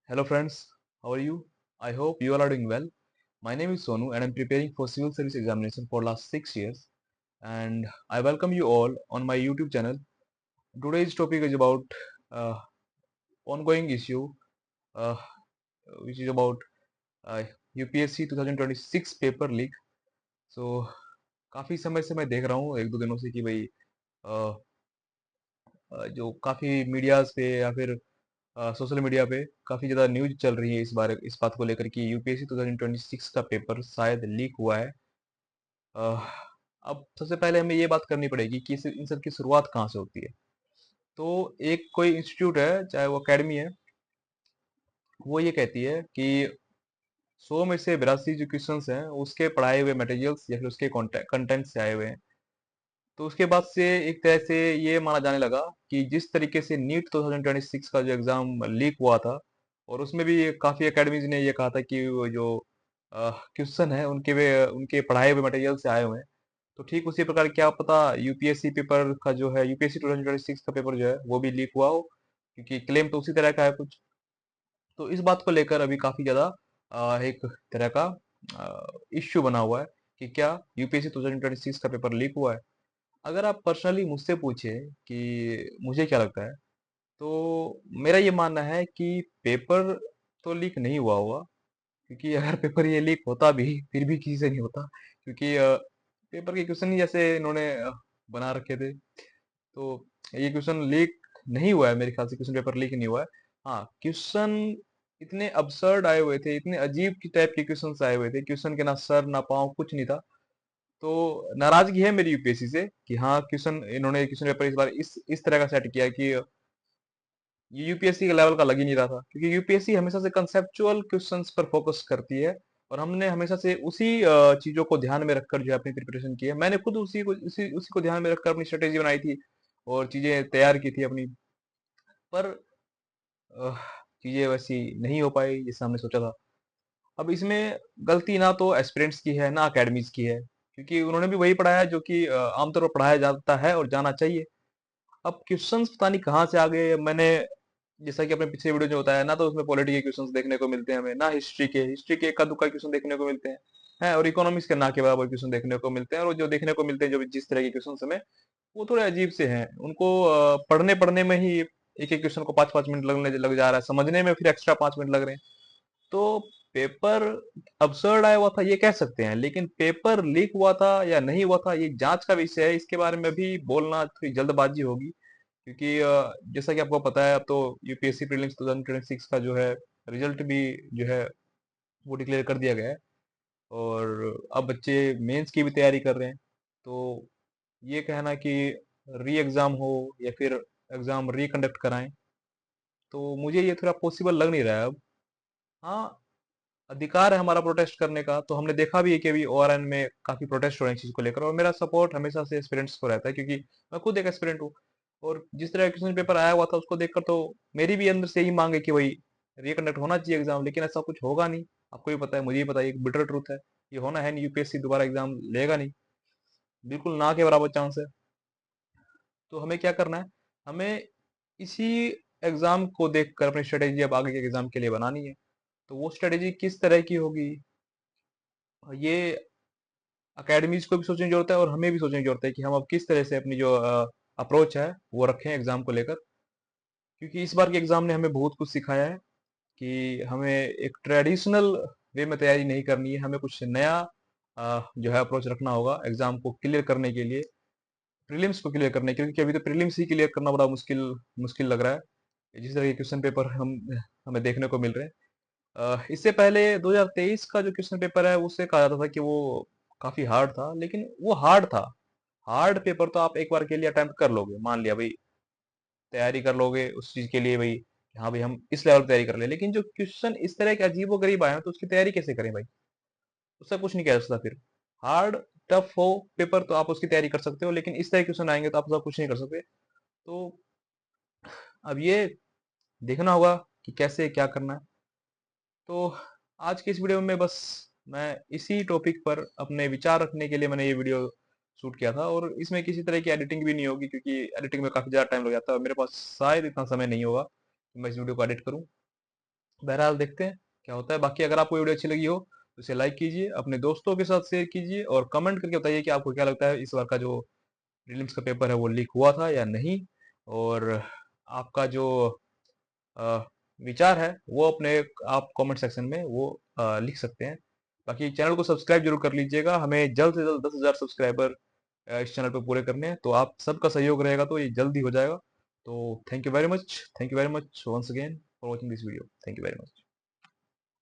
Hello friends, how are you? I hope you all are doing well. My name is Sonu and I'm preparing for civil service examination for last 6 years and I welcome you all on my YouTube channel. Today's topic is about uh, ongoing issue uh, which is about uh, UPSC 2026 paper leak. So काफी समय से मैं देख रहा हूँ एक दो दिनों से कि भाई अ, जो काफी मीडियाज पे या फिर सोशल मीडिया पे काफी ज्यादा न्यूज चल रही है इस बात को लेकर कि यूपीएससी 2026 का पेपर शायद लीक हुआ है. अह, अब सबसे पहले हमें ये बात करनी पड़ेगी कि इन सब की शुरुआत कहाँ से होती है. तो एक कोई इंस्टीट्यूट है चाहे वो एकेडमी है, वो ये कहती है कि 100 में से 82 जो क्वेश्चन हैं उसके पढ़ाए हुए मटेरियल्स या फिर उसके कंटेंट से आए हुए हैं. तो उसके बाद से एक तरह से ये माना जाने लगा कि जिस तरीके से नीट 2026 का जो एग्जाम लीक हुआ था और उसमें भी काफी एकेडमीज ने ये कहा था कि वो जो क्वेश्चन है उनके पढ़ाए हुए मटेरियल से आए हुए हैं. तो ठीक उसी प्रकार क्या पता यूपीएससी पेपर का जो है यूपीएससी 2026 का पेपर जो है वो भी लीक हुआ हो, क्योंकि क्लेम तो उसी तरह का है कुछ. तो इस बात को लेकर अभी काफी ज्यादा एक तरह का इश्यू बना हुआ है कि क्या यूपीएससी 2026 का पेपर लीक हुआ है. अगर आप पर्सनली मुझसे पूछे कि मुझे क्या लगता है, तो मेरा ये मानना है कि पेपर तो लीक नहीं हुआ होगा, क्योंकि अगर पेपर ये लीक होता भी फिर भी किसी से नहीं होता, क्योंकि पेपर के क्वेश्चन ही जैसे इन्होंने बना रखे थे. तो ये क्वेश्चन लीक नहीं हुआ है, मेरे ख्याल से क्वेश्चन पेपर लीक नहीं हुआ है. हाँ, क्वेश्चन इतने अबसर्ड आए हुए थे, इतने अजीब की टाइप के क्वेश्चन आए हुए थे, क्वेश्चन के ना सर ना पाँव कुछ नहीं था. तो नाराजगी है मेरी यूपीएससी से कि हाँ क्वेश्चन इन्होंने क्वेश्चन पेपर इस बार इस तरह का सेट किया कि ये यूपीएससी के लेवल का लग ही नहीं रहा था, क्योंकि यूपीएससी हमेशा से कंसेप्चुअल क्वेश्चंस पर फोकस करती है और हमने हमेशा से उसी चीजों को ध्यान में रखकर जो है अपनी प्रिपरेशन की है. मैंने खुद उसी को ध्यान में रखकर अपनी स्ट्रेटेजी बनाई थी और चीजें तैयार की थी अपनी. पर अह, चीजें वैसी नहीं हो पाई जैसे हमने सोचा था. अब इसमें गलती ना तो एस्पिरेंट्स की है ना अकेडमीज की है, क्योंकि उन्होंने भी वही पढ़ाया जो कि आमतौर पर पढ़ाया जाता है और जाना चाहिए. अब क्वेश्चंस पता नहीं कहाँ से आ गए. मैंने जैसा कि अपने पिछले वीडियो में बताया, ना तो उसमें पॉलिटी के क्वेश्चंस देखने को मिलते हैं हमें, ना हिस्ट्री के इक्का दुक्का क्वेश्चन देखने को मिलते हैं और इकोनॉमिक्स के ना के बराबर क्वेश्चन देखने को मिलते हैं. और वो जो देखने को मिलते हैं जो जिस तरह के क्वेश्चन हमें, वो थोड़े अजीब से हैं. उनको पढ़ने पढ़ने में ही एक एक क्वेश्चन को 5-5 मिनट लगने लग जा रहा है, समझने में फिर एक्स्ट्रा 5 मिनट लग रहे हैं. तो पेपर अबसर्ड आया हुआ था ये कह सकते हैं, लेकिन पेपर लीक हुआ था या नहीं हुआ था ये जांच का विषय है. इसके बारे में भी बोलना थोड़ी जल्दबाजी होगी, क्योंकि जैसा कि आपको पता है अब तो यूपीएससी प्रीलिम्स 2026 का जो है रिजल्ट भी जो है वो डिक्लेयर कर दिया गया है और अब बच्चे मेंस की भी तैयारी कर रहे हैं. तो ये कहना कि री एग्जाम हो या फिर एग्जाम रिकंडक्ट कराएं, तो मुझे ये थोड़ा पॉसिबल लग नहीं रहा है अब. हाँ, अधिकार है हमारा प्रोटेस्ट करने का, तो हमने देखा भी है कि अभी ओआरएन में काफी प्रोटेस्ट हो रहे हैं इस चीज को लेकर, और मेरा सपोर्ट हमेशा से एस्पिरेंट्स को रहता है, क्योंकि मैं खुद एक एस्पिरेंट हूँ. और जिस तरह क्वेश्चन पेपर आया हुआ था उसको देखकर तो मेरी भी अंदर से यही मांग है कि भाई रिकंडक्ट होना चाहिए एग्जाम, लेकिन ऐसा कुछ होगा नहीं. आपको भी पता है, मुझे भी पता है, एक बिटर ट्रूथ है. ये होना है नहीं, यूपीएससी दोबारा एग्जाम लेगा नहीं, बिल्कुल ना के बराबर चांस है. तो हमें क्या करना है, हमें इसी एग्जाम को देखकर अपनी स्ट्रेटेजी अब आगे के एग्जाम के लिए बनानी है. तो वो स्ट्रेटेजी किस तरह की होगी, ये अकेडमीज को भी सोचने की जरूरत है और हमें भी सोचने की जरूरत है कि हम अब किस तरह से अपनी जो अप्रोच है वो रखें एग्जाम को लेकर. क्योंकि इस बार के एग्जाम ने हमें बहुत कुछ सिखाया है कि हमें एक ट्रेडिशनल वे में तैयारी नहीं करनी है, हमें कुछ नया जो है अप्रोच रखना होगा एग्जाम को क्लियर करने के लिए, प्रीलिम्स को क्लियर करने के लिए, क्योंकि अभी तो प्रीलिम्स ही क्लियर करना बड़ा मुश्किल मुश्किल लग रहा है जिस तरह के क्वेश्चन पेपर हम हमें देखने को मिल रहे हैं. इससे पहले 2023 का जो क्वेश्चन पेपर है उससे कहा जाता था कि वो काफी हार्ड था, लेकिन वो हार्ड था. हार्ड पेपर तो आप एक बार के लिए अटेम्प्ट कर लोगे, मान लिया भाई, तैयारी कर लोगे उस चीज के लिए भाई कि हाँ भाई हम इस लेवल पे तैयारी कर ले, लेकिन जो क्वेश्चन इस तरह के अजीबो गरीब आए हैं तो उसकी तैयारी कैसे करें भाई. उससे कुछ नहीं कह सकता फिर. हार्ड टफ हो पेपर तो आप उसकी तैयारी कर सकते हो, लेकिन इस तरह के क्वेश्चन आएंगे तो आप उसका कुछ नहीं कर सकते. तो अब ये देखना होगा कि कैसे क्या करना है. तो आज की इस वीडियो में बस मैं इसी टॉपिक पर अपने विचार रखने के लिए मैंने ये वीडियो शूट किया था, और इसमें किसी तरह की एडिटिंग भी नहीं होगी, क्योंकि एडिटिंग में काफी ज्यादा टाइम लग जाता है और मेरे पास शायद इतना समय नहीं होगा कि मैं इस वीडियो को एडिट करूं. बहरहाल देखते हैं क्या होता है। बाकी अगर आपको वीडियो अच्छी लगी हो तो इसे लाइक कीजिए, अपने दोस्तों के साथ शेयर कीजिए और कमेंट करके बताइए कि आपको क्या लगता है इस बार का जो प्रीलिम्स का पेपर है वो लीक हुआ था या नहीं। और आपका जो अ, विचार है वो अपने आप कमेंट सेक्शन में वो लिख सकते हैं। बाकी चैनल को सब्सक्राइब जरूर कर लीजिएगा, हमें जल्द से जल्द 10,000 सब्सक्राइबर इस चैनल पे पूरे करने हैं, तो आप सबका सहयोग रहेगा तो ये जल्द ही हो जाएगा। तो thank you very much once again for watching this video. Thank you very much.